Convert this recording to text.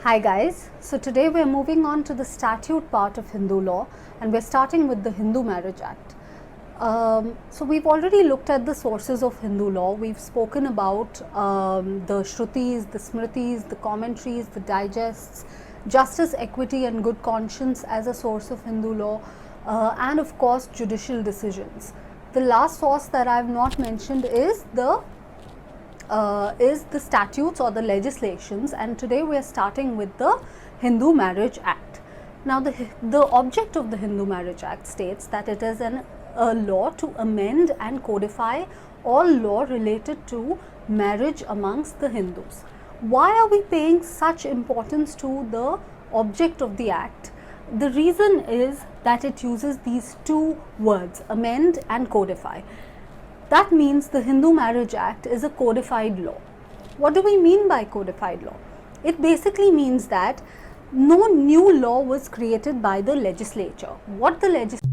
Hi guys, so today we are moving on to the statute part of Hindu law and we are starting with the Hindu Marriage Act. So we've already looked at the sources of Hindu law. We've spoken about the Shrutis, the Smritis, the commentaries, the digests, justice, equity and good conscience as a source of Hindu law, and of course judicial decisions. The last source that I have not mentioned is the statutes or the legislations, and today we are starting with the Hindu Marriage Act. Now the object of the Hindu Marriage Act states that it is a law to amend and codify all law related to marriage amongst the Hindus. Why are we paying such importance to the object of the act? The reason is that it uses these two words, amend and codify. That means the Hindu Marriage Act is a codified law. What do we mean by codified law? It basically means that no new law was created by the legislature. What the legislature